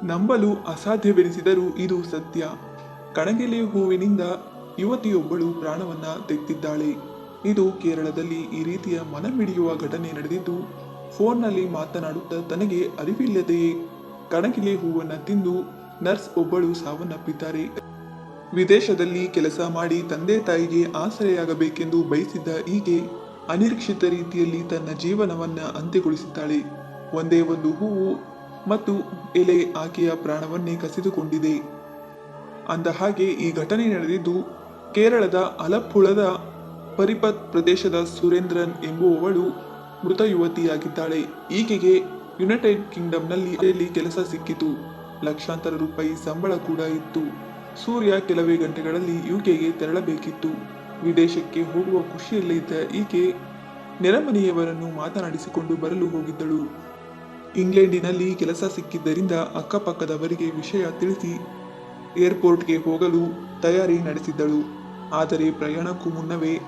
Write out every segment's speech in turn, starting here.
ನಂಬಲು ಅಸಾಧ್ಯವೆನಿಸಿದರೂ ಇದು ಸತ್ಯ. ಕಣಗಿಲೆ ಹೂವಿನಿಂದ ಯುವತಿಯೊಬ್ಬಳು ಪ್ರಾಣವನ್ನ ತೆಗೆದಿದ್ದಾಳೆ. ಇದು ಕೇರಳದಲ್ಲಿ ಈ ರೀತಿಯ ಮನಮಿಡಿಯುವ ಘಟನೆ ನಡೆದಿದ್ದು, ಫೋನ್ನಲ್ಲಿ ಮಾತನಾಡುತ್ತಾ ತನಗೆ ಅರಿವಿಲ್ಲದೆಯೇ ಕಣಗಿಲೆ ಹೂವನ್ನ ತಿಂದು ನರ್ಸ್ ಒಬ್ಬಳು ಸಾವನ್ನಪ್ಪಿದ್ದಾರೆ. ವಿದೇಶದಲ್ಲಿ ಕೆಲಸ ಮಾಡಿ ತಂದೆ ತಾಯಿಗೆ ಆಸರೆಯಾಗಬೇಕೆಂದು ಬಯಸಿದ್ದ ಈಕೆ ಅನಿರೀಕ್ಷಿತ ರೀತಿಯಲ್ಲಿ ತನ್ನ ಜೀವನವನ್ನ ಅಂತ್ಯಗೊಳಿಸಿದ್ದಾಳೆ. ಒಂದೇ ಒಂದು ಹೂವು ಮತ್ತು ಎಲೆ ಆಕೆಯ ಪ್ರಾಣವನ್ನೇ ಕಸಿದುಕೊಂಡಿದೆ. ಅಂದ ಹಾಗೆ ಈ ಘಟನೆ ನಡೆದಿದ್ದು ಕೇರಳದ ಅಲಪ್ಪುಳದ ಪರಿಪತ್ ಪ್ರದೇಶದ ಸುರೇಂದ್ರನ್ ಎಂಬುವವಳು ಮೃತ ಯುವತಿಯಾಗಿದ್ದಾಳೆ. ಈಕೆಗೆ ಯುನೈಟೆಡ್ ಕಿಂಗ್ಡಮ್ನಲ್ಲಿ ಕೆಲಸ ಸಿಕ್ಕಿತು. ಲಕ್ಷಾಂತರ ರೂಪಾಯಿ ಸಂಬಳ ಕೂಡ ಇತ್ತು. ಸೂರ್ಯ ಕೆಲವೇ ಗಂಟೆಗಳಲ್ಲಿ ಯುಕೆಗೆ ತೆರಳಬೇಕಿತ್ತು. ವಿದೇಶಕ್ಕೆ ಹೋಗುವ ಖುಷಿಯಲ್ಲಿದ್ದ ಈಕೆ ನೆರೆಮನೆಯವರನ್ನು ಮಾತನಾಡಿಸಿಕೊಂಡು ಬರಲು ಹೋಗಿದ್ದಳು. ಇಂಗ್ಲೆಂಡಿನಲ್ಲಿ ಕೆಲಸ ಸಿಕ್ಕಿದ್ದರಿಂದ ಅಕ್ಕಪಕ್ಕದವರಿಗೆ ವಿಷಯ ತಿಳಿಸಿ ಏರ್ಪೋರ್ಟ್ಗೆ ಹೋಗಲು ತಯಾರಿ ನಡೆಸಿದ್ದಳು. ಆದರೆ ಪ್ರಯಾಣಕ್ಕೂ ಮುನ್ನವೇ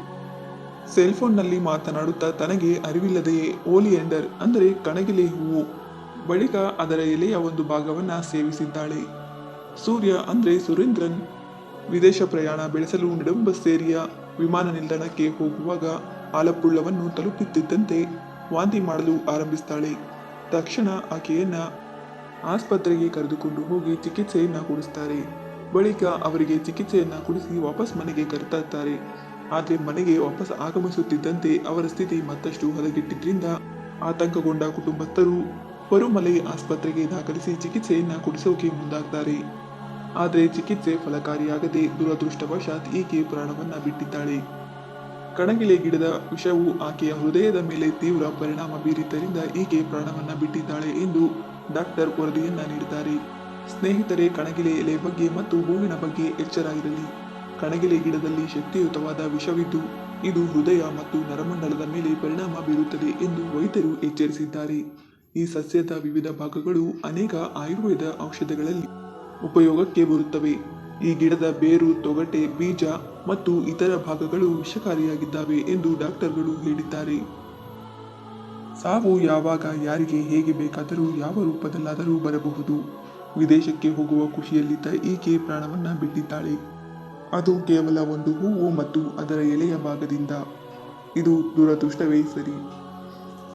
ಸೆಲ್ಫೋನ್ನಲ್ಲಿ ಮಾತನಾಡುತ್ತಾ ತನಗೆ ಅರಿವಿಲ್ಲದೆಯೇ ಓಲಿಯಂಡರ್ ಅಂದರೆ ಕಣಗಿಲೆ ಹೂವು, ಬಳಿಕ ಅದರ ಎಲೆಯ ಒಂದು ಭಾಗವನ್ನ ಸೇವಿಸಿದ್ದಾಳೆ. ಸೂರ್ಯ ಅಂದರೆ ಸುರೇಂದ್ರನ್ ವಿದೇಶ ಪ್ರಯಾಣ ಬೆಳೆಸಲು ನೆಡುಂಬಸ್ಸೇರಿಯ ವಿಮಾನ ನಿಲ್ದಾಣಕ್ಕೆ ಹೋಗುವಾಗ ಆಲಪ್ಪುಳ್ಳವನ್ನು ತಲುಪುತ್ತಿದ್ದಂತೆ ವಾಂತಿ ಮಾಡಲು ಆರಂಭಿಸ್ತಾಳೆ. ತಕ್ಷಣ ಆಕೆಯನ್ನ ಆಸ್ಪತ್ರೆಗೆ ಕರೆದುಕೊಂಡು ಹೋಗಿ ಚಿಕಿತ್ಸೆಯನ್ನ ಕೊಡಿಸ್ತಾರೆ. ಬಳಿಕ ಅವರಿಗೆ ಚಿಕಿತ್ಸೆಯನ್ನ ಕೊಡಿಸಿ ವಾಪಸ್ ಮನೆಗೆ ಕರೆತರ್ತಾರೆ. ಆದರೆ ಮನೆಗೆ ವಾಪಸ್ ಆಗಮಿಸುತ್ತಿದ್ದಂತೆ ಅವರ ಸ್ಥಿತಿ ಮತ್ತಷ್ಟು ಹದಗೆಟ್ಟಿದ್ರಿಂದ ಆತಂಕಗೊಂಡ ಕುಟುಂಬಸ್ಥರು ಪರುಮಲೈ ಆಸ್ಪತ್ರೆಗೆ ದಾಖಲಿಸಿ ಚಿಕಿತ್ಸೆಯನ್ನ ಕೊಡಿಸೋಕೆ ಮುಂದಾಗ್ತಾರೆ. ಆದರೆ ಚಿಕಿತ್ಸೆ ಫಲಕಾರಿಯಾಗದೆ ದುರದೃಷ್ಟವಶಾತ್ ಈಕೆ ಪ್ರಾಣವನ್ನ ಬಿಟ್ಟಿದ್ದಾಳೆ. ಕಣಗಿಲೆ ಗಿಡದ ವಿಷವು ಆಕೆಯ ಹೃದಯದ ಮೇಲೆ ತೀವ್ರ ಪರಿಣಾಮ ಬೀರಿದ್ದರಿಂದ ಈಕೆ ಪ್ರಾಣವನ್ನ ಬಿಟ್ಟಿದ್ದಾಳೆ ಎಂದು ಡಾಕ್ಟರ್ ವರದಿಯನ್ನ ನೀಡಿದ್ದಾರೆ. ಸ್ನೇಹಿತರೆ, ಕಣಗಿಲೆ ಎಲೆ ಬಗ್ಗೆ ಮತ್ತು ಹೂವಿನ ಬಗ್ಗೆ ಎಚ್ಚರ ಇರಲಿ. ಕಣಗಿಲೆ ಗಿಡದಲ್ಲಿ ಶಕ್ತಿಯುತವಾದ ವಿಷವಿದ್ದು ಇದು ಹೃದಯ ಮತ್ತು ನರಮಂಡಲದ ಮೇಲೆ ಪರಿಣಾಮ ಬೀರುತ್ತದೆ ಎಂದು ವೈದ್ಯರು ಎಚ್ಚರಿಸಿದ್ದಾರೆ. ಈ ಸಸ್ಯದ ವಿವಿಧ ಭಾಗಗಳು ಅನೇಕ ಆಯುರ್ವೇದ ಔಷಧಗಳಲ್ಲಿ ಉಪಯೋಗಕ್ಕೆ ಬರುತ್ತವೆ. ಈ ಗಿಡದ ಬೇರು, ತೊಗಟೆ, ಬೀಜ ಮತ್ತು ಇತರ ಭಾಗಗಳು ವಿಷಕಾರಿಯಾಗಿದ್ದಾವೆ ಎಂದು ಡಾಕ್ಟರ್ಗಳು ಹೇಳಿದ್ದಾರೆ. ಸಾವು ಯಾವಾಗ, ಯಾರಿಗೆ, ಹೇಗೆ ಬೇಕಾದರೂ ಯಾವ ರೂಪದಲ್ಲಾದರೂ ಬರಬಹುದು. ವಿದೇಶಕ್ಕೆ ಹೋಗುವ ಖುಷಿಯಲ್ಲಿದ್ದ ಈಕೆ ಪ್ರಾಣವನ್ನ ಬಿಟ್ಟಿದ್ದಾಳೆ. ಅದು ಕೇವಲ ಒಂದು ಹೂವು ಮತ್ತು ಅದರ ಎಲೆಯ ಭಾಗದಿಂದ. ಇದು ದುರದೃಷ್ಟವೇ ಸರಿ.